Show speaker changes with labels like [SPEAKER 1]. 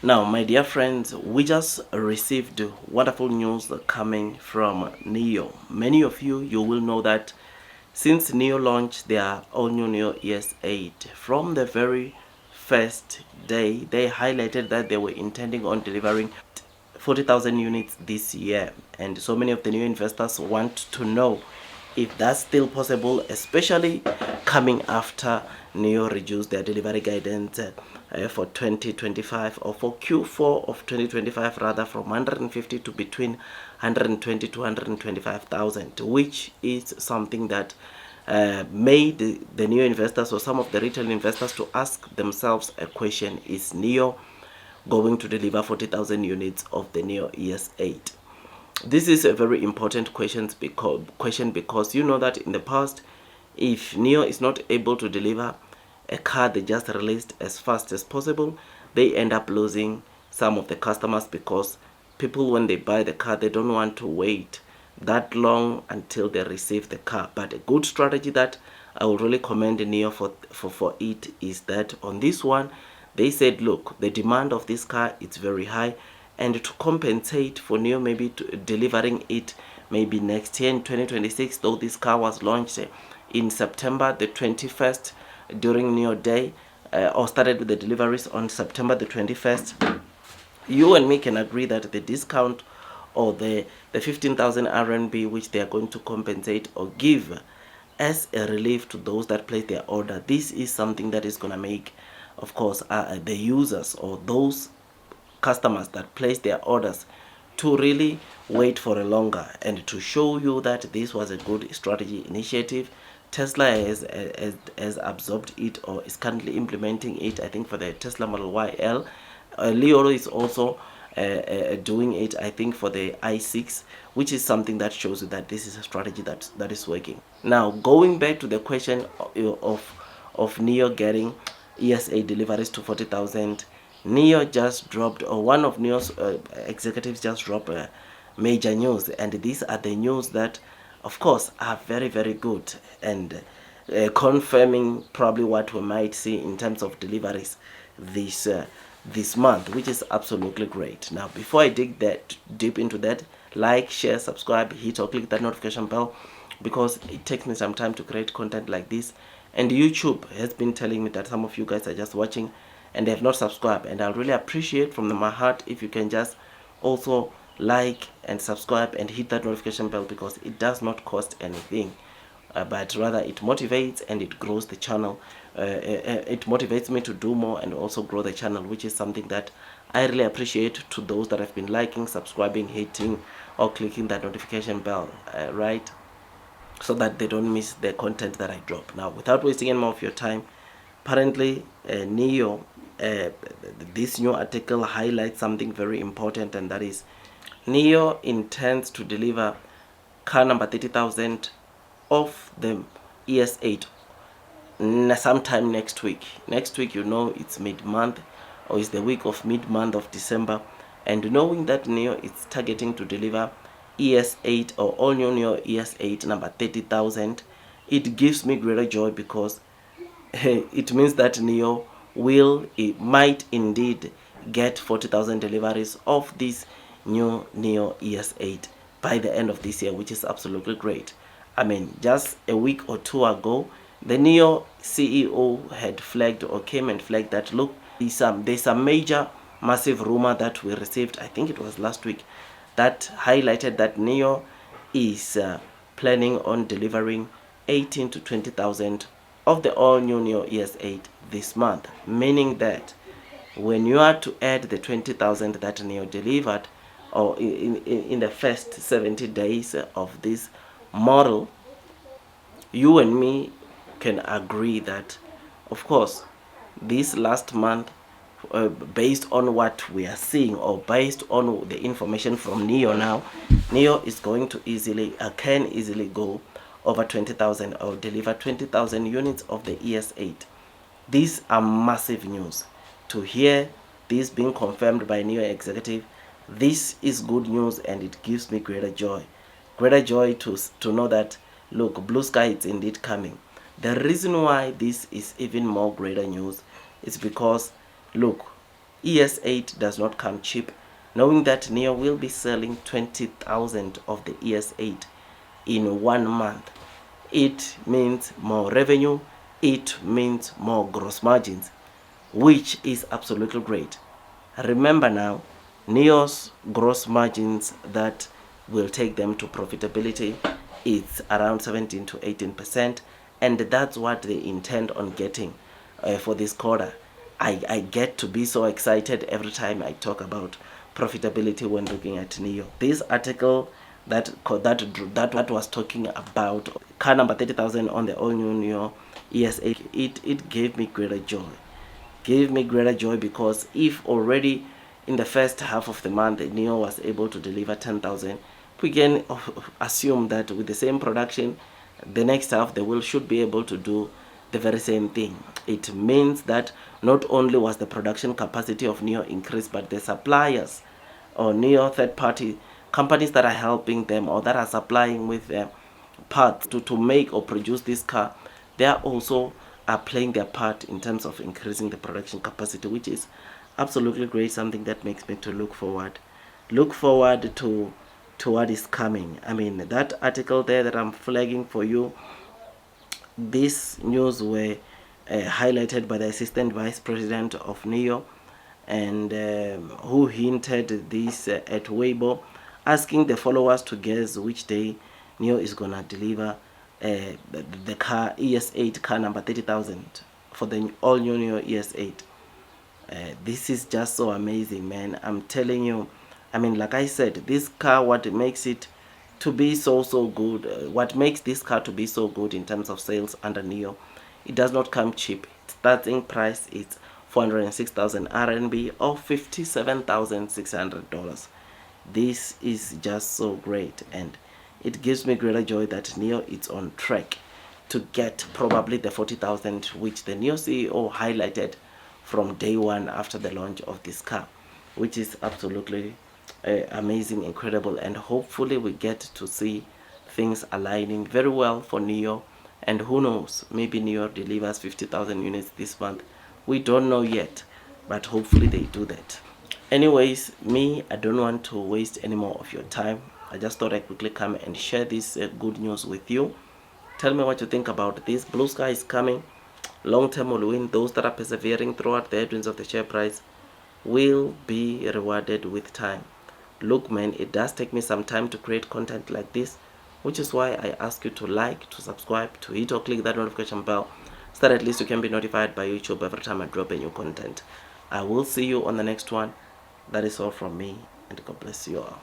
[SPEAKER 1] Now, my dear friends, we just received wonderful news coming from Neo. Many of you will know that since Neo launched their all-new Neo ES8, from the very first day, they highlighted that they were intending on delivering 40,000 units this year. And so many of the new investors want to know if that's still possible, especially coming after Neo reduced their delivery guidance for 2025, or for Q4 of 2025 rather, from 150 to between 120 to 125,000, which is something that made the new investors or some of the retail investors to ask themselves a question: is Neo going to deliver 40,000 units of the Neo ES8? This is a very important question because you know that in the past, if Neo is not able to deliver a car they just released as fast as possible, they end up losing some of the customers, because people, when they buy the car, they don't want to wait that long until they receive the car. But a good strategy that I will really commend Neo for it is that on this one, they said, look, the demand of this car is very high, and to compensate for Neo maybe delivering it maybe next year in 2026, though this car was launched in September the 21st during Neo Day, or started with the deliveries on September the 21st, you and me can agree that the discount or the 15,000 RMB which they are going to compensate or give as a relief to those that place their order, this is something that is going to make, of course, the users or those customers that place their orders to really wait for a longer, and to show you that this was a good strategy initiative. Tesla has absorbed it or is currently implementing it, I think, for the Tesla Model YL. Leo is also doing it, I think, for the i6, which is something that shows you that this is a strategy that is working. Now, going back to the question of Neo getting ES8 deliveries to 40,000, Neo just dropped, or one of Neo's executives just dropped major news, and these are the news that, of course, are very, very good, and confirming probably what we might see in terms of deliveries this month, which is absolutely great. Now, before I dig that deep into that, like, share, subscribe, hit or click that notification bell, because it takes me some time to create content like this, and YouTube has been telling me that some of you guys are just watching and they have not subscribed, and I'll really appreciate from my heart if you can just also like and subscribe and hit that notification bell, because it does not cost anything, but rather it motivates and it grows the channel. It motivates me to do more and also grow the channel, which is something that I really appreciate to those that have been liking, subscribing, hitting or clicking that notification bell, right, so that they don't miss the content that I drop. Now, without wasting any more of your time, apparently Neo, this new article highlights something very important, and that is Neo intends to deliver car number 30,000 of the ES8 sometime next week. Next week, you know, it's mid-month, or it's the week of mid-month of December, and knowing that Neo is targeting to deliver ES8 or all new Neo ES8 number 30,000, it gives me greater joy, because it means that Neo might indeed get 40,000 deliveries of this new Neo ES8 by the end of this year, which is absolutely great. I mean, just a week or two ago, the Neo CEO had flagged, or came and flagged, that look, there's a major massive rumor that we received, I think it was last week, that highlighted that Neo is planning on delivering 18 to 20,000 of the all new Neo ES8 this month, meaning that when you are to add the 20,000 that Neo delivered, or in the first 70 days of this model, you and me can agree that, of course, this last month, based on what we are seeing, or based on the information from Neo now, Neo is going to can easily go over 20,000 or deliver 20,000 units of the ES8. These are massive news. To hear this being confirmed by Neo executive, this is good news, and it gives me greater joy. Greater joy to know that, look, blue sky is indeed coming. The reason why this is even more greater news is because, look, ES8 does not come cheap. Knowing that NEO will be selling 20,000 of the ES8 in 1 month, it means more revenue, it means more gross margins, which is absolutely great. Remember now, NEO's gross margins that will take them to profitability, it's around 17 to 18%, and that's what they intend on getting for this quarter. I get to be so excited every time I talk about profitability when looking at NEO. This article that was talking about car number 30,000 on the all new NEO ES8, it gave me greater joy. Gave me greater joy because if already in the first half of the month NEO was able to deliver 10,000, we can assume that with the same production, the next half they should be able to do the very same thing. It means that not only was the production capacity of NEO increased, but the suppliers or NEO third party companies that are helping them or that are supplying with parts to make or produce this car, they are also playing their part in terms of increasing the production capacity, which is absolutely great, something that makes me to look forward to what is coming. I mean, that article there that I'm flagging for you, this news were highlighted by the assistant vice president of NEO, and who hinted this at Weibo, asking the followers to guess which day NEO is gonna deliver the car ES8 car number 30,000 for the all new NEO ES8. This is just so amazing, man. I'm telling you. I mean, like I said, this car, what makes it to be so good, what makes this car to be so good in terms of sales under NEO, it does not come cheap. Starting price is 406,000 RMB or $57,600. This is just so great, and it gives me greater joy that NEO is on track to get probably the 40,000 which the NEO CEO highlighted from day one after the launch of this car, which is absolutely amazing, incredible, and hopefully we get to see things aligning very well for NEO. And who knows, maybe NEO delivers 50,000 units this month. We don't know yet, but hopefully they do that. Anyways, I don't want to waste any more of your time. I just thought I'd quickly come and share this good news with you. Tell me what you think about this. Blue sky is coming. Long term will win. Those that are persevering throughout the headwinds of the share price will be rewarded with time. Look, man, it does take me some time to create content like this, which is why I ask you to like, to subscribe, to hit or click that notification bell, so that at least you can be notified by YouTube every time I drop a new content. I will see you on the next one. That is all from me, and God bless you all.